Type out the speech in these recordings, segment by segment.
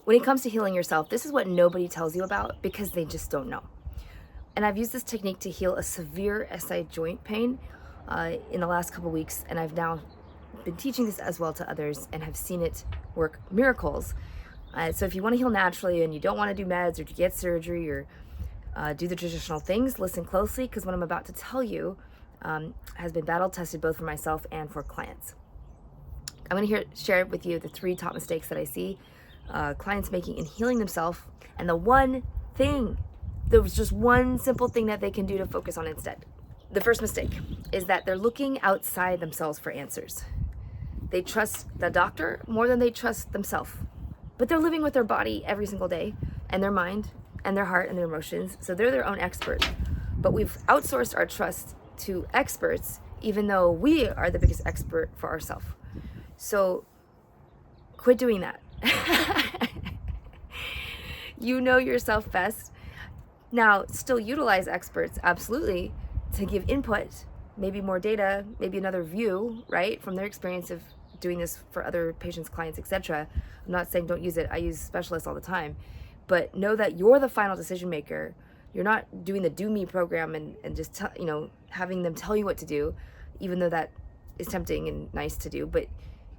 when it comes to healing yourself, this is what nobody tells you about because they just don't know. And I've used this technique to heal a severe SI joint pain in the last couple weeks, and I've now been teaching this as well to others and have seen it work miracles. So if you want to heal naturally and you don't want to do meds or to get surgery or do the traditional things, listen closely, because what I'm about to tell you has been battle tested both for myself and for clients. I'm going to share with you the 3 top mistakes that I see clients making in healing themselves, and the one thing, there was just one simple thing that they can do to focus on instead. The first mistake is that they're looking outside themselves for answers. They trust the doctor more than they trust themselves, but they're living with their body every single day, and their mind and their heart and their emotions, so they're their own expert. But we've outsourced our trust to experts, even though we are the biggest expert for ourselves. So quit doing that. You know yourself best. Now, still utilize experts, absolutely, to give input, maybe more data, maybe another view, right, from their experience of doing this for other patients, clients, etc. I'm not saying don't use it. I use specialists all the time. But know that you're the final decision maker. You're not doing the do me program and just having them tell you what to do, even though that is tempting and nice to do. But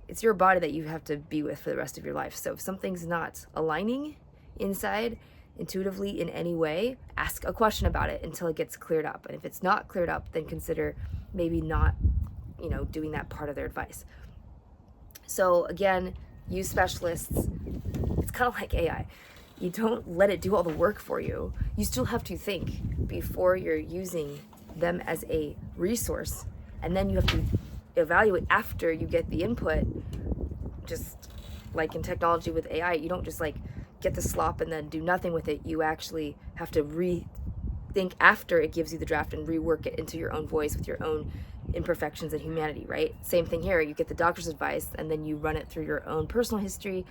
it's your body that you have to be with for the rest of your life. So if something's not aligning inside intuitively in any way, ask a question about it until it gets cleared up. And if it's not cleared up, then consider maybe not, doing that part of their advice. So again, use specialists. It's kind of like AI. You don't let it do all the work for you. You still have to think before you're using them as a resource. And then you have to evaluate after you get the input. Just like in technology with AI, you don't just get the slop and then do nothing with it. You actually have to rethink after it gives you the draft and rework it into your own voice with your own imperfections and humanity, right? Same thing here. You get the doctor's advice and then you run it through your own personal history,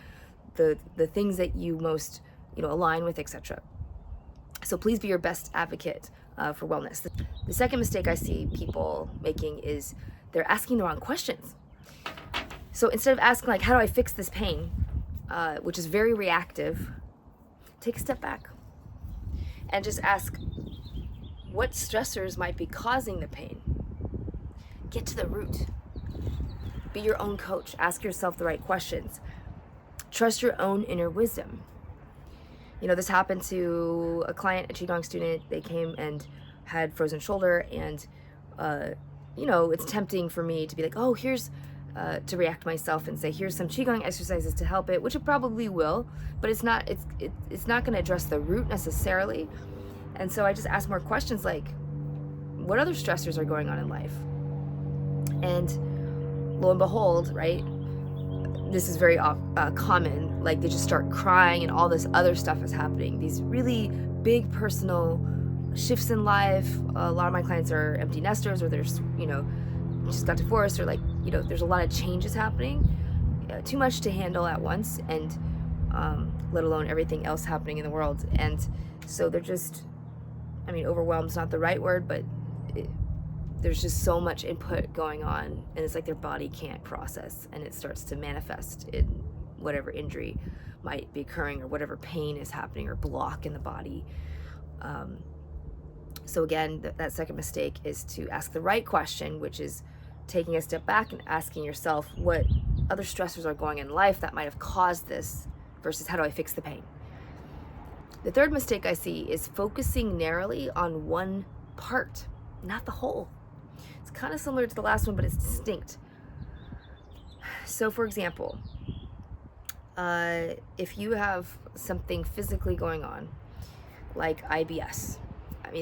the things that you most align with, etc. So please be your best advocate for wellness. The second mistake I see people making is they're asking the wrong questions. So instead of asking how do I fix this pain, which is very reactive, take a step back and just ask what stressors might be causing the pain. Get to the root. Be your own coach. Ask yourself the right questions. Trust your own inner wisdom. This happened to a client, a Qigong student. They came and had frozen shoulder, and it's tempting for me to be like, oh, here's to react myself and say, here's some Qigong exercises to help it, which it probably will, but it's not going to address the root necessarily. And so I just ask more questions like, what other stressors are going on in life? And lo and behold, right, this is very common, they just start crying and all this other stuff is happening. These really big personal shifts in life. A lot of my clients are empty nesters, or there's, just got divorced, or there's a lot of changes happening, too much to handle at once, and let alone everything else happening in the world. And so they're just, overwhelmed's not the right word, but there's just so much input going on, and it's like their body can't process, and it starts to manifest in whatever injury might be occurring or whatever pain is happening or block in the body. So again, that second mistake is to ask the right question, which is taking a step back and asking yourself what other stressors are going in life that might have caused this, versus how do I fix the pain. The third mistake I see is focusing narrowly on one part, not the whole. It's kind of similar to the last one, but it's distinct. So for example, if you have something physically going on, like IBS,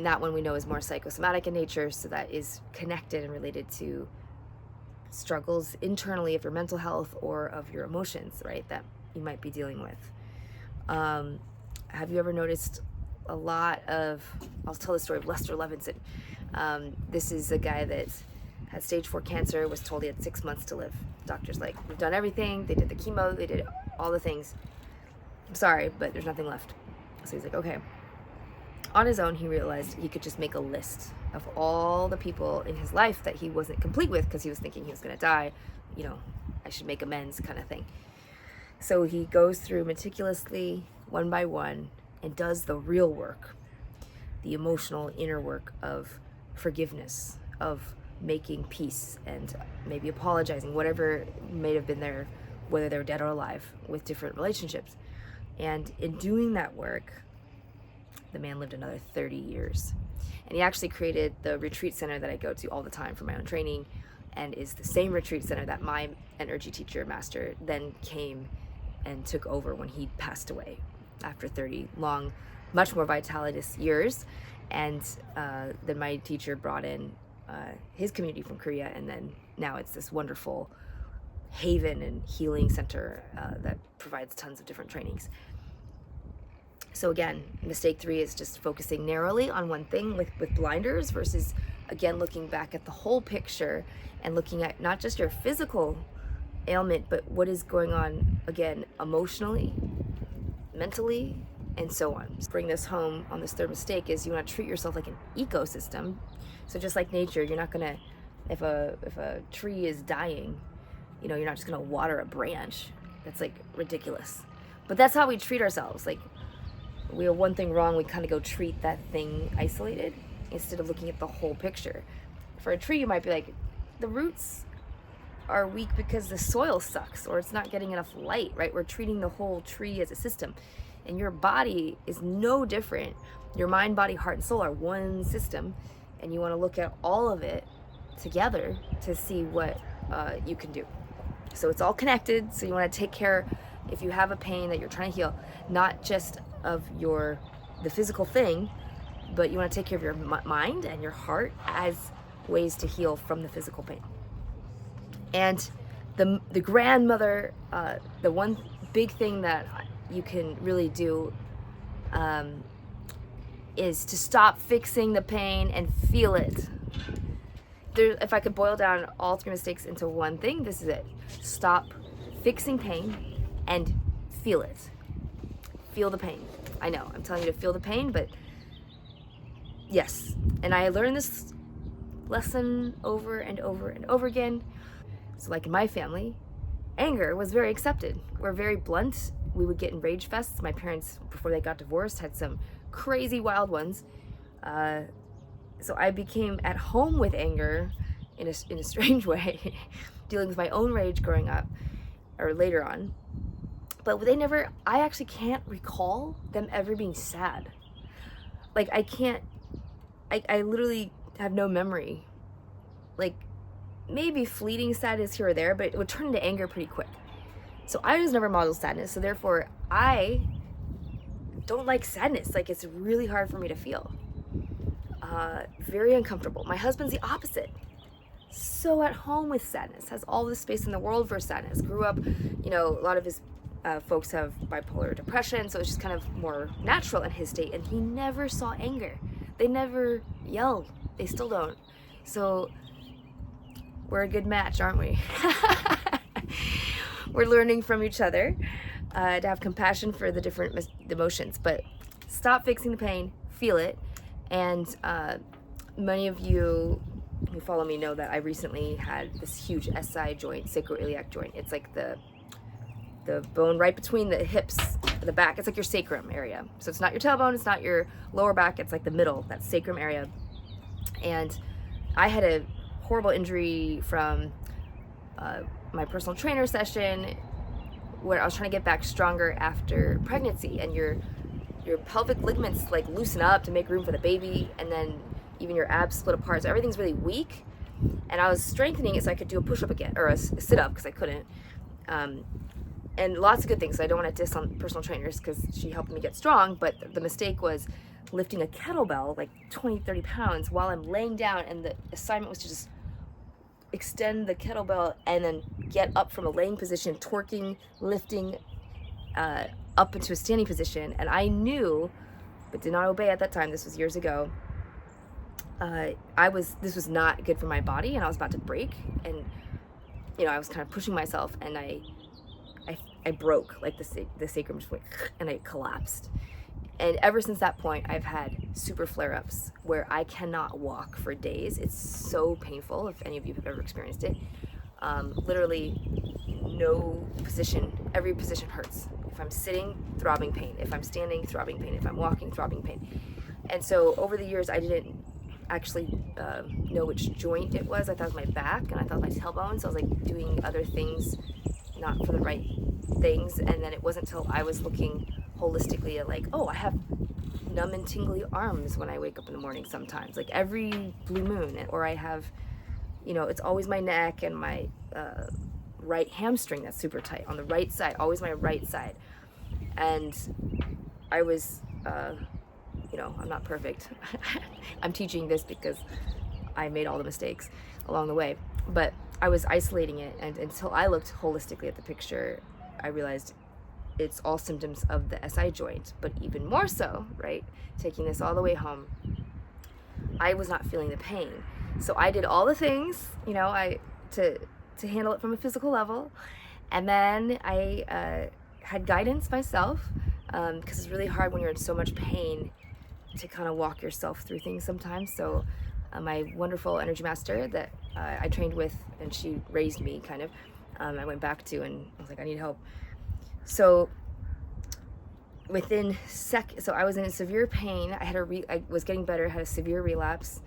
that one we know is more psychosomatic in nature, so that is connected and related to struggles internally of your mental health or of your emotions, right, that you might be dealing with. Have you ever noticed a lot of, I'll tell the story of Lester Levinson. This is a guy that had stage 4 cancer, was told he had 6 months to live. Doctor's like, we've done everything, they did the chemo, they did all the things. I'm sorry, but there's nothing left. So he's like, okay. On his own, he realized he could just make a list of all the people in his life that he wasn't complete with, because he was thinking he was going to die. I should make amends kind of thing. So he goes through meticulously, one by one, and does the real work, the emotional inner work of forgiveness, of making peace, and maybe apologizing, whatever may have been there, whether they're dead or alive, with different relationships. And in doing that work, the man lived another 30 years. And he actually created the retreat center that I go to all the time for my own training, and is the same retreat center that my energy teacher master then came and took over when he passed away after 30 long, much more vitalitous years. And then my teacher brought in his community from Korea, and then now it's this wonderful haven and healing center that provides tons of different trainings. So again, mistake 3 is just focusing narrowly on one thing with blinders, versus again looking back at the whole picture and looking at not just your physical ailment, but what is going on, again, emotionally, mentally, and so on. So bring this home on this third mistake is you want to treat yourself like an ecosystem. So just like nature, you're not gonna, if a tree is dying, you know, you're not just gonna water a branch. That's like ridiculous. But that's how we treat ourselves. Like, we have one thing wrong, we kind of go treat that thing isolated instead of looking at the whole picture. For a tree, you might be like, the roots are weak because the soil sucks, or it's not getting enough light, right? We're treating the whole tree as a system. And your body is no different. Your mind, body, heart, and soul are one system. And you want to look at all of it together to see what you can do. So it's all connected. So you want to take care, if you have a pain that you're trying to heal, not just of the physical thing, but you want to take care of your mind and your heart as ways to heal from the physical pain. And the grandmother, the one big thing that you can really do is to stop fixing the pain and feel it. If I could boil down all 3 mistakes into one thing, this is it. Stop fixing pain and feel it. Feel the pain. I know, I'm telling you to feel the pain, but yes. And I learned this lesson over and over and over again. So like in my family, anger was very accepted. We're very blunt. We would get in rage fests. My parents, before they got divorced, had some crazy wild ones. So I became at home with anger in a strange way, dealing with my own rage growing up, or later on. But I actually can't recall them ever being sad. Like I literally have no memory. Like maybe fleeting sadness here or there, but it would turn into anger pretty quick. So I was never modeled sadness, so therefore I don't like sadness. Like, it's really hard for me to feel. Very uncomfortable. My husband's the opposite. So at home with sadness, has all the space in the world for sadness. Grew up, you know, a lot of his folks have bipolar depression, so it's just kind of more natural in his state, and he never saw anger. They never yelled. They still don't. So we're a good match, aren't we? We're learning from each other to have compassion for the different emotions, but stop fixing the pain, feel it. And many of you who follow me know that I recently had this huge SI joint, sacroiliac joint. It's like the bone right between the hips, the back. It's like your sacrum area. So it's not your tailbone, it's not your lower back, it's like the middle, that sacrum area. And I had a horrible injury from my personal trainer session where I was trying to get back stronger after pregnancy, and your pelvic ligaments like loosen up to make room for the baby, and then even your abs split apart, so everything's really weak. And I was strengthening it so I could do a push-up again, or a sit-up, because I couldn't. And lots of good things. So I don't want to diss on personal trainers because she helped me get strong, but the mistake was lifting a kettlebell like 20-30 pounds while I'm laying down, and the assignment was to just extend the kettlebell and then get up from a laying position, torquing, lifting up into a standing position. And I knew, but did not obey at that time, this was years ago, this was not good for my body, and I was about to break, and you know, I was kind of pushing myself, and I broke, like the sacrum just went, and I collapsed. And ever since that point, I've had super flare-ups where I cannot walk for days. It's so painful, if any of you have ever experienced it. Literally no position, every position hurts. If I'm sitting, throbbing pain. If I'm standing, throbbing pain. If I'm walking, throbbing pain. And so over the years, I didn't actually know which joint it was. I thought it was my back, and I thought it was my tailbone. So I was like doing other things, not for the right things. And then it wasn't until I was looking holistically at like, oh, I have numb and tingly arms when I wake up in the morning sometimes, like every blue moon. Or I have, you know, it's always my neck and my right hamstring that's super tight on the right side, always my right side. And I was, you know, I'm not perfect. I'm teaching this because I made all the mistakes along the way. But I was isolating it, and until I looked holistically at the picture, I realized it's all symptoms of the SI joint, but even more so, right? Taking this all the way home, I was not feeling the pain. So I did all the things, you know, to handle it from a physical level. And then I had guidance myself, because it's really hard when you're in so much pain to kind of walk yourself through things sometimes. So my wonderful energy master that I trained with, and she raised me kind of, I went back to, and I was like, I need help. So within so I was in severe pain. I was getting better, had a severe relapse,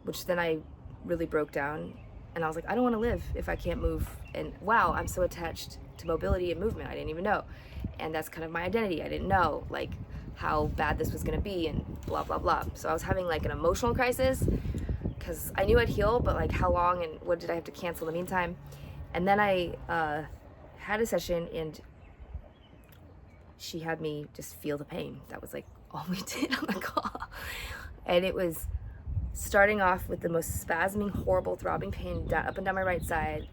which then I really broke down, and I was like, I don't want to live if I can't move. And wow, I'm so attached to mobility and movement. I didn't even know. And that's kind of my identity. I didn't know like how bad this was going to be and blah, blah, blah. So I was having like an emotional crisis because I knew I'd heal, but like how long and what did I have to cancel in the meantime? And then I had a session, and she had me just feel the pain. That was like all we did on the call. And it was starting off with the most spasming, horrible, throbbing pain up and down my right side.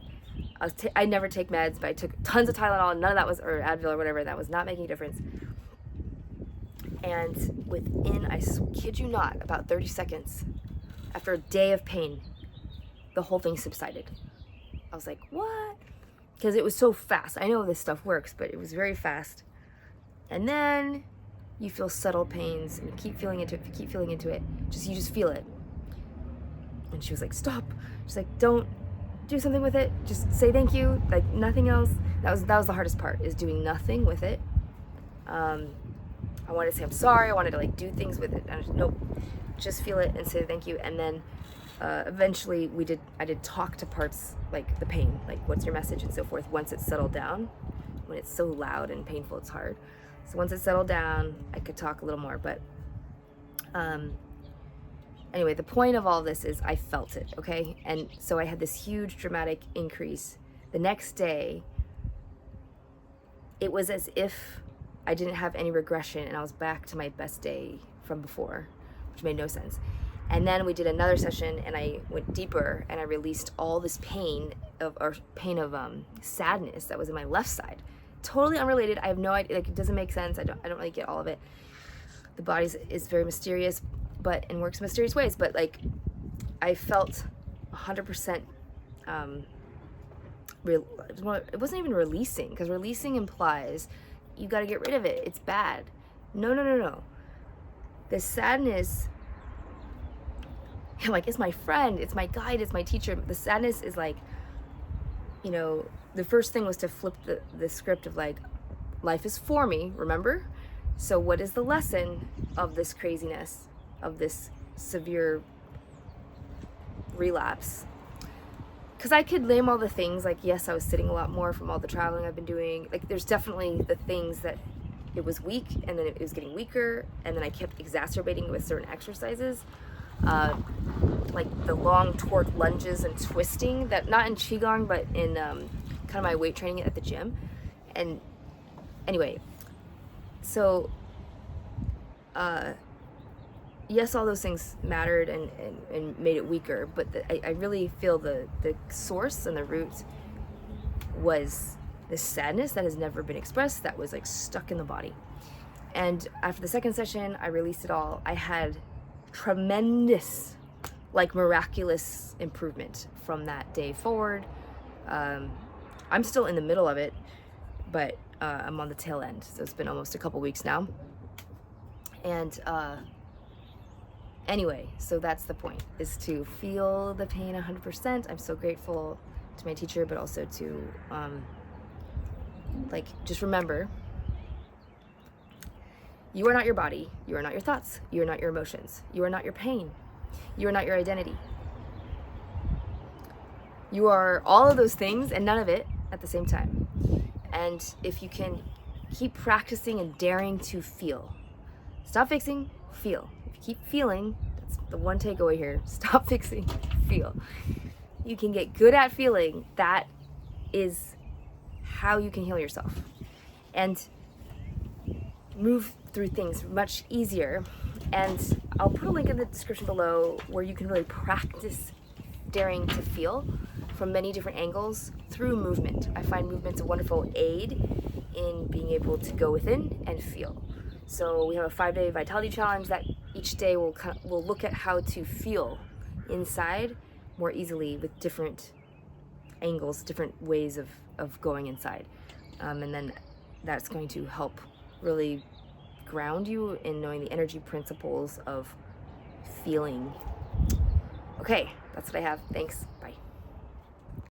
I never take meds, but I took tons of Tylenol. None of that was, or Advil or whatever, that was not making a difference. And within, I kid you not, about 30 seconds, after a day of pain, the whole thing subsided. I was like, what? Because it was so fast. I know this stuff works, but it was very fast. And then you feel subtle pains, and you keep feeling into it. If you keep feeling into it, you just feel it. And she was like, stop. She's like, don't do something with it. Just say thank you. Like nothing else. That was the hardest part, is doing nothing with it. I wanted to say I'm sorry. I wanted to like do things with it. And I just, nope. Just feel it and say thank you. And then eventually I did talk to parts, like the pain, like what's your message and so forth, once it's settled down. When it's so loud and painful, it's hard. So once it settled down, I could talk a little more. But anyway, the point of all this is I felt it, okay? And so I had this huge dramatic increase. The next day, it was as if I didn't have any regression, and I was back to my best day from before, which made no sense. And then we did another session, and I went deeper, and I released all this pain of sadness that was in my left side. Totally unrelated. I have no idea. Like, it doesn't make sense. I don't really get all of it. The body is very mysterious, and works in mysterious ways. But like, I felt 100%. It wasn't even releasing, because releasing implies you got to get rid of it. It's bad. No. The sadness, like, it's my friend, it's my guide, it's my teacher. The sadness is like, you know, the first thing was to flip the script of like, life is for me, remember? So what is the lesson of this craziness, of this severe relapse? Because I could name all the things, like, yes, I was sitting a lot more from all the traveling I've been doing. Like, there's definitely the things that it was weak, and then it was getting weaker, and then I kept exacerbating with certain exercises. Like the long torque lunges and twisting, that not in Qigong, but in kind of my weight training at the gym. And anyway, so yes, all those things mattered and made it weaker, but I really feel the source and the root was this sadness that has never been expressed, that was like stuck in the body. And after the second session, I released it all. I had tremendous, like, miraculous improvement from that day forward. I'm still in the middle of it, but I'm on the tail end. So it's been almost a couple weeks now. And anyway, so that's the point, is to feel the pain 100%. I'm so grateful to my teacher, but also to Like, just remember, you are not your body. You are not your thoughts. You are not your emotions. You are not your pain. You are not your identity. You are all of those things and none of it at the same time. And if you can keep practicing and daring to feel, stop fixing, feel. If you keep feeling, that's the one takeaway here, stop fixing, feel. You can get good at feeling. That is how you can heal yourself and move through things much easier. And I'll put a link in the description below where you can really practice daring to feel from many different angles through movement. I find movement's a wonderful aid in being able to go within and feel. So we have a 5-day vitality challenge that each day we'll look at how to feel inside more easily with different angles, different ways of going inside. And then that's going to help really ground you in knowing the energy principles of feeling. Okay, that's what I have. Thanks. Bye.